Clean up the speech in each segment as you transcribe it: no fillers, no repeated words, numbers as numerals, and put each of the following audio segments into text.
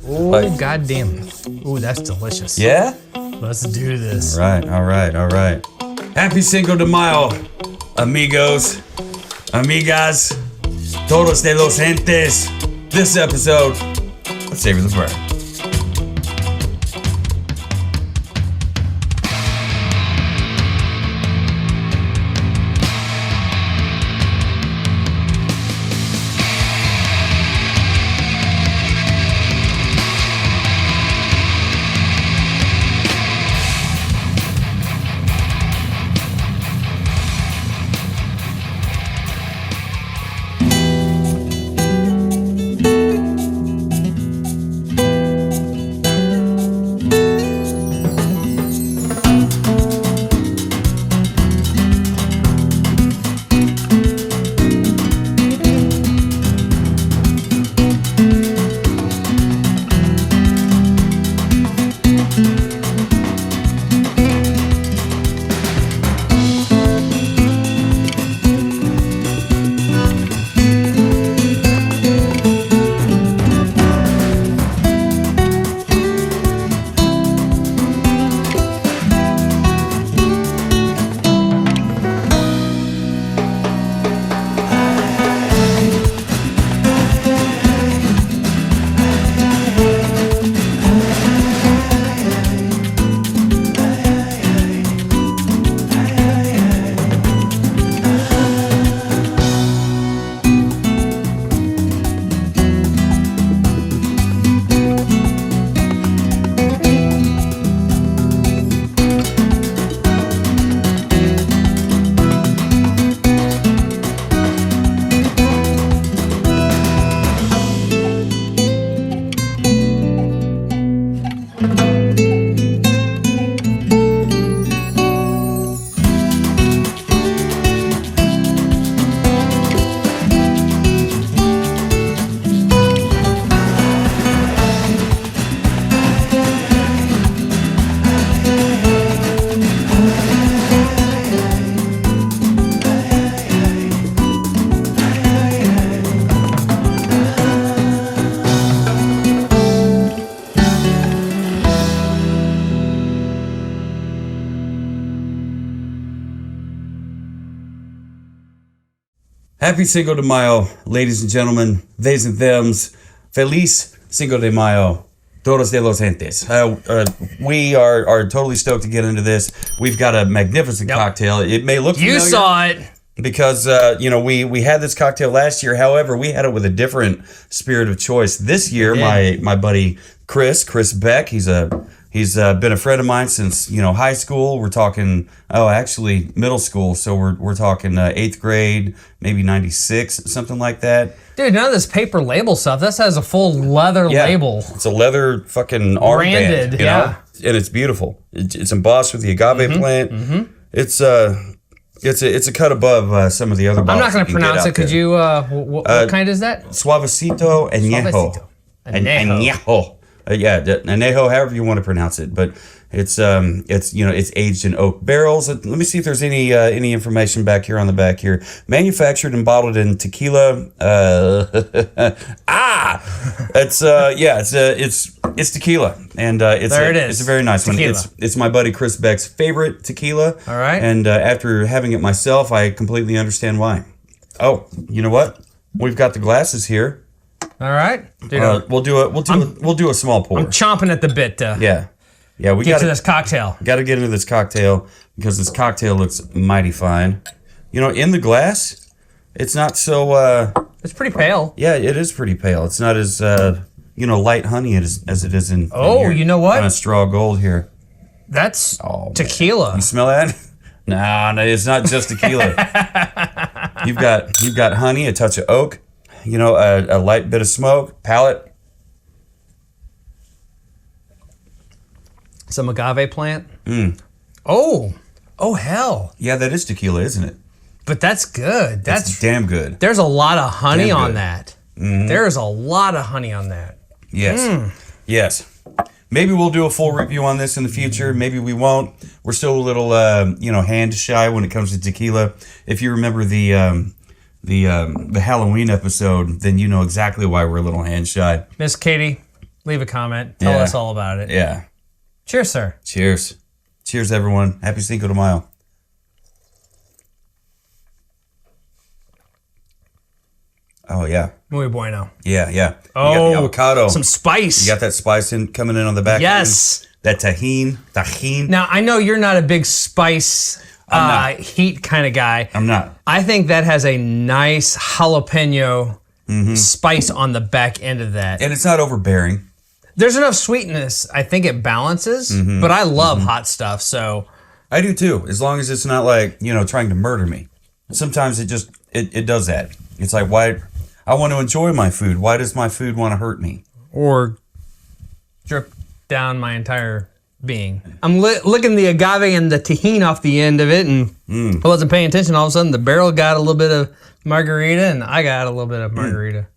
Oh, goddamn. Ooh, that's delicious. Yeah? Let's do this. All right. Happy Cinco de Mayo, amigos, amigas, todos de los gentes. This episode, let's savor the prayer. Happy Cinco de Mayo, ladies and gentlemen, theys and thems. Feliz Cinco de Mayo, todos de los gentes. We are totally stoked to get into this. We've got a magnificent cocktail. It may look familiar. You saw it. Because, we had this cocktail last year. However, we had it with a different spirit of choice. This year, my buddy Chris Beck, he's been a friend of mine since, high school. We're talking, actually middle school. So we're talking 8th grade, maybe 96, something like that. Dude, none of this paper label stuff. This has a full leather label. It's a leather fucking armband, branded, and it's beautiful. It's embossed with the agave plant. Mm-hmm. It's a cut above some of the other bottles. I'm not going to pronounce it. Could you? What kind is that? Suavecito Añejo. Añejo. Añejo, however you want to pronounce it, but it's aged in oak barrels. Let me see if there's any information back here on the back here. Manufactured and bottled in tequila. It's tequila, and it's a very nice tequila. One. It's my buddy Chris Beck's favorite tequila. All right. And after having it myself, I completely understand why. Oh, you know what? We've got the glasses here. All right, dude. We'll do a small pour. I'm chomping at the bit. We get to this cocktail. Got to get into this cocktail because this cocktail looks mighty fine. In the glass, it's not so. It's pretty pale. Yeah, it is pretty pale. It's not as light honey as it is in. Oh, you know what? On a straw gold here. That's tequila. Man. You smell that? No, it's not just tequila. You've got honey, a touch of oak. A light bit of smoke, palate. Some agave plant. Oh, hell. Yeah, that is tequila, isn't it? But that's good. That's damn good. There's a lot of honey on that. Mm-hmm. There's a lot of honey on that. Yes. Yes. Maybe we'll do a full review on this in the future. Maybe we won't. We're still a little, hand shy when it comes to tequila. If you remember the Halloween episode, then you know exactly why we're a little hand shy. Miss Katie, leave a comment. Tell us all about it. Yeah. Cheers, sir. Cheers. Cheers, everyone. Happy Cinco de Mayo. Oh, yeah. Muy bueno. Yeah, yeah. Oh, you got the avocado. Some spice. You got that spice coming in on the back Yes. end. That tahine. Now, I know you're not a big spice heat kind of guy. I'm not. I think that has a nice jalapeno spice on the back end of that. And it's not overbearing. There's enough sweetness. I think it balances, but I love hot stuff, so. I do too, as long as it's not like, trying to murder me. Sometimes it does that. It's like, why? I want to enjoy my food. Why does my food want to hurt me? Or drip down my entire being. I'm licking the agave and the tahini off the end of it, and I wasn't paying attention. All of a sudden, the barrel got a little bit of margarita, and I got a little bit of margarita.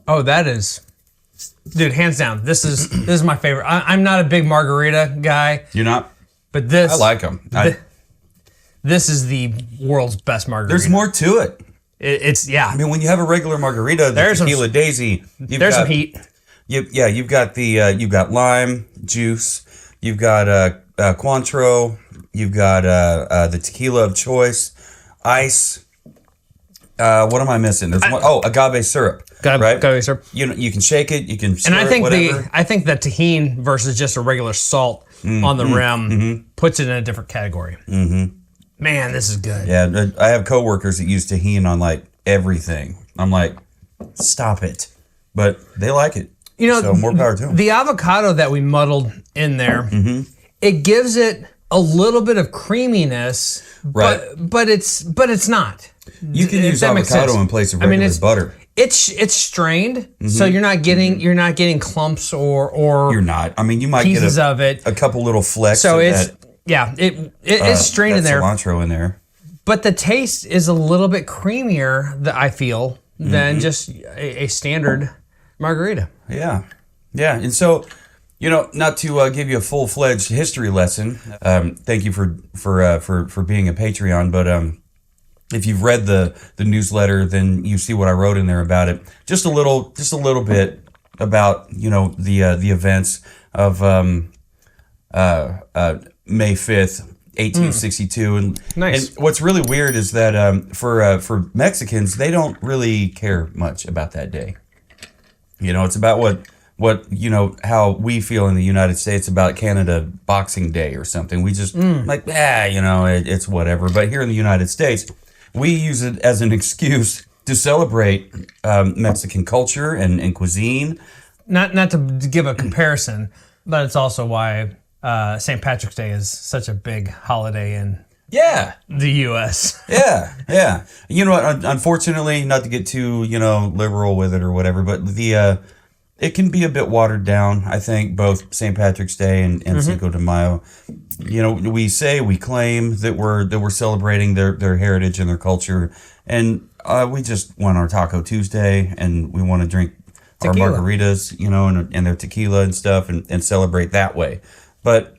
Oh, that is, dude, hands down. This is my favorite. I'm not a big margarita guy. You're not? But this, I like them. This is the world's best margarita. There's more to it. It's yeah. I mean, when you have a regular margarita, the tequila daisy, there's some heat. You've got you've got lime juice, you've got Cointreau, you've got the tequila of choice, ice. What am I missing? There's agave syrup. Right? Agave syrup. You can shake it. You can stir and I it, think the tahini versus just a regular salt on the rim puts it in a different category. Man, this is good. Yeah, I have coworkers that use tahini on like everything. I'm like, stop it, but they like it. So more power to them. The avocado that we muddled in there, it gives it a little bit of creaminess, right? But it's not. You can use avocado in place of regular butter. It's strained, so you're not getting clumps or you're not. I mean, you might pieces get of it. A couple little flecks. So it's it's strained in there. Cilantro in there. But the taste is a little bit creamier, that I feel, than just a standard margarita. Yeah, yeah. And so, not to give you a full-fledged history lesson. Thank you for being a Patreon, but if you've read the newsletter, then you see what I wrote in there about it. Just a little bit about the events of May 5th, 1862, and nice. And what's really weird is that for Mexicans, they don't really care much about that day. It's about what how we feel in the United States about Canada Boxing Day or something. We just it's whatever. But here in the United States, we use it as an excuse to celebrate Mexican culture and cuisine. Not to give a comparison, but it's also why St. Patrick's Day is such a big holiday in the U.S. Yeah. You know what? Unfortunately, not to get too liberal with it or whatever, but it can be a bit watered down. I think both St. Patrick's Day and Cinco de Mayo. We claim that we're celebrating their heritage and their culture, and we just want our Taco Tuesday, and we want to drink tequila. Our margaritas, and their tequila and stuff, and celebrate that way. But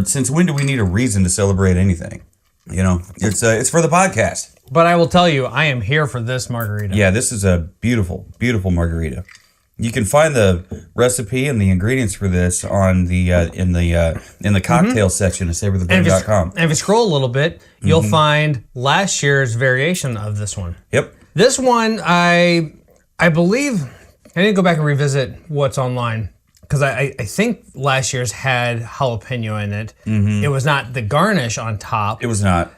since when do we need a reason to celebrate anything? It's for the podcast. But I will tell you, I am here for this margarita. Yeah, this is a beautiful, beautiful margarita. You can find the recipe and the ingredients for this on the in the cocktail section of savorthebeer.com. And if you scroll a little bit, you'll find last year's variation of this one. Yep. This one, I believe, I need to go back and revisit what's online, because I think last year's had jalapeno in it. It was not the garnish on top. It was not.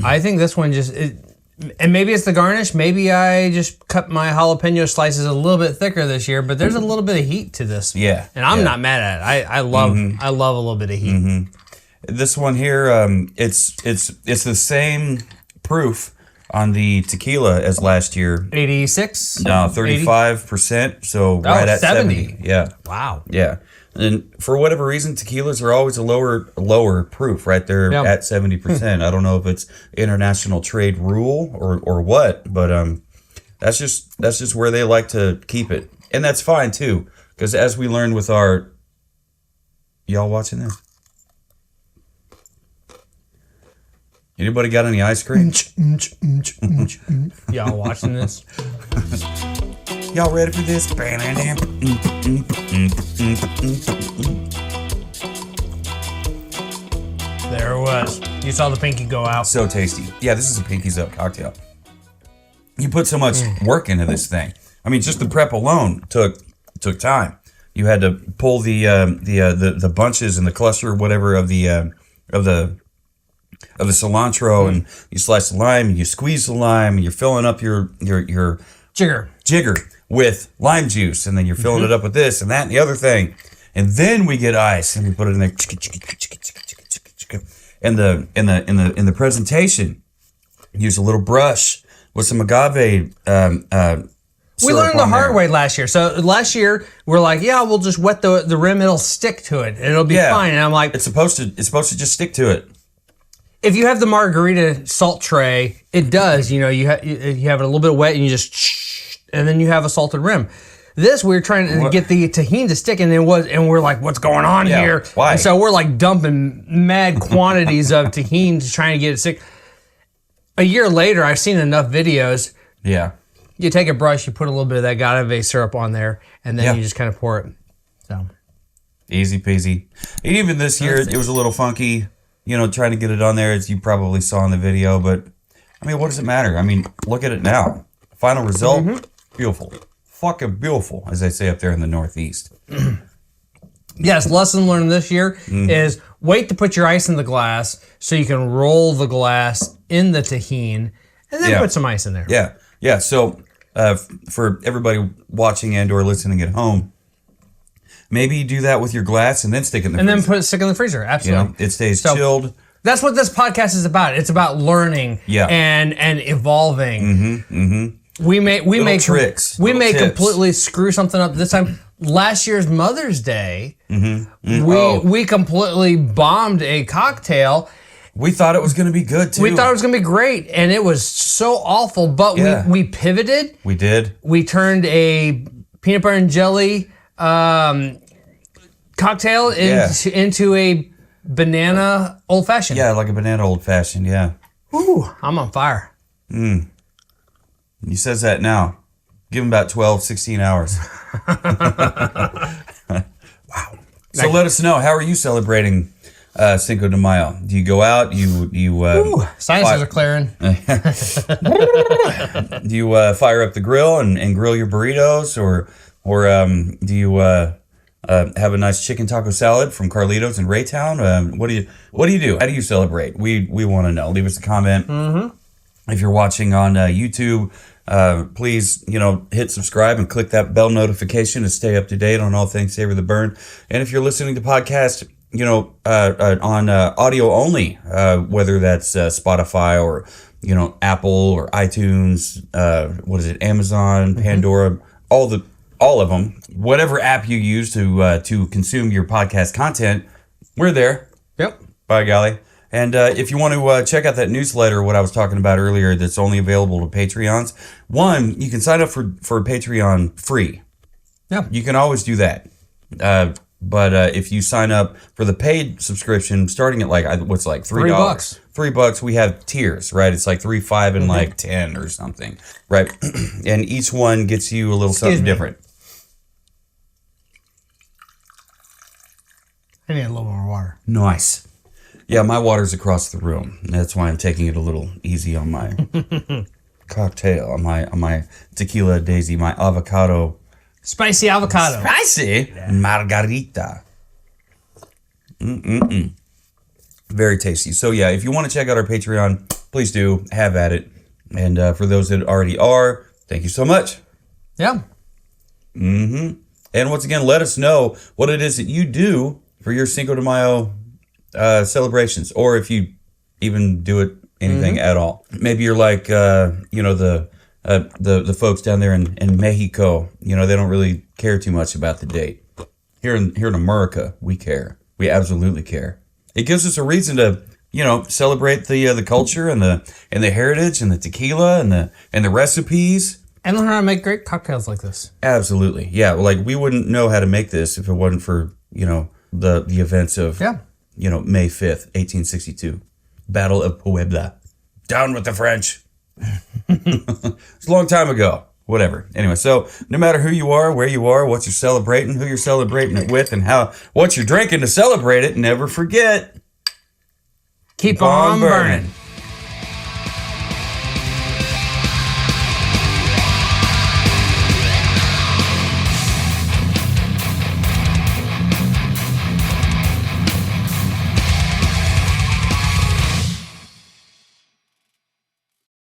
I think this one and maybe it's the garnish. Maybe I just cut my jalapeno slices a little bit thicker this year, but there's a little bit of heat to this. Yeah. And I'm not mad at it. I love a little bit of heat. This one here, it's the same proof on the tequila as last year. 86? No, 35%. So right at 70. Yeah. Wow. Yeah. And for whatever reason, tequilas are always a lower proof, right there at 70%. I don't know if it's international trade rule or what, but that's just where they like to keep it, and that's fine too, because as we learned with y'all watching this. Anybody got any ice cream? Y'all watching this? Y'all ready for this? There it was. You saw the pinky go out. So tasty. Yeah, this is a Pinkies Up cocktail. You put so much work into this thing. I mean, just the prep alone took time. You had to pull the bunches and the cluster, whatever, of the cilantro, and you slice the lime, and you squeeze the lime, and you're filling up your jigger with lime juice, and then you're filling it up with this and that and the other thing, and then we get ice, and we put it in there. In the presentation, use a little brush with some agave. We learned the hard way last year. So last year we're like, yeah, we'll just wet the rim. It'll stick to it. It'll be fine. And I'm like, it's supposed to just stick to it. If you have the Margarita salt tray, it does. You know, you have it a little bit wet, and you just, and then you have a salted rim. This, we were trying to get the tahini to stick, and we're like, what's going on here? Why? And so we're like dumping mad quantities of tahini to try and get it stick. A year later, I've seen enough videos. Yeah. You take a brush, you put a little bit of that agave syrup on there, and then you just kind of pour it. So easy peasy. And even this year, it was a little funky, you know, trying to get it on there, as you probably saw in the video. But I mean, what does it matter? I mean, look at it now. Final result, beautiful. Fucking beautiful, as they say up there in the Northeast. Yes, lesson learned this year is wait to put your ice in the glass so you can roll the glass in the tahini, and then put some ice in there. Yeah, yeah. So for everybody watching and or listening at home, maybe you do that with your glass and then stick it in the freezer. And then stick it in the freezer. Absolutely. You know, it stays chilled. That's what this podcast is about. It's about learning and evolving. We make tricks. We may completely screw something up this time. Last year's Mother's Day, we completely bombed a cocktail. We thought it was going to be good too. We thought it was going to be great, and it was so awful. But we pivoted. We did. We turned a peanut butter and jelly cocktail into a banana old fashioned. Yeah, like a banana old fashioned. Yeah. Ooh, I'm on fire. He says that now. Give him about 12, 16 hours. Wow. So let us know. How are you celebrating Cinco de Mayo? Do you go out? Sinuses are clearing. Do you fire up the grill and grill your burritos, or do you have a nice chicken taco salad from Carlito's in Raytown? What do you do? How do you celebrate? We want to know. Leave us a comment. If you're watching on YouTube, please, hit subscribe and click that bell notification to stay up to date on all things Savor the Burn. And if you're listening to podcast, on audio only, whether that's Spotify or, Apple or iTunes, Amazon, Pandora, all of them, whatever app you use to consume your podcast content, we're there. Yep. By golly. And if you want to check out that newsletter, what I was talking about earlier, that's only available to Patreons. One, you can sign up for Patreon free. Yeah. You can always do that. But if you sign up for the paid subscription, starting at $3? $3. We have tiers, right? It's like $3, $5, and like $10 or something, right? And each one gets you a little something different. I need a little more water. Nice. Yeah, my water's across the room. That's why I'm taking it a little easy on my cocktail, on my tequila daisy, my avocado. Spicy avocado. Spicy? Yeah. Margarita. Very tasty. So yeah, if you want to check out our Patreon, please do. Have at it. And for those that already are, thank you so much. Yeah. And once again, let us know what it is that you do for your Cinco de Mayo celebrations, or if you even do it anything at all. Maybe you're like the folks down there in Mexico. They don't really care too much about the date. Here in America, we care. We absolutely care. It gives us a reason to celebrate the culture and the heritage and the tequila and the recipes. And learn how to make great cocktails like this. Absolutely, yeah. Like we wouldn't know how to make this if it wasn't for the events of May 5th, 1862. Battle of Puebla. Down with the French. It's a long time ago. whatever. Anyway, so no matter who you are, where you are, what you're celebrating, who you're celebrating it with, and what you're drinking to celebrate it, never forget. Keep on burning.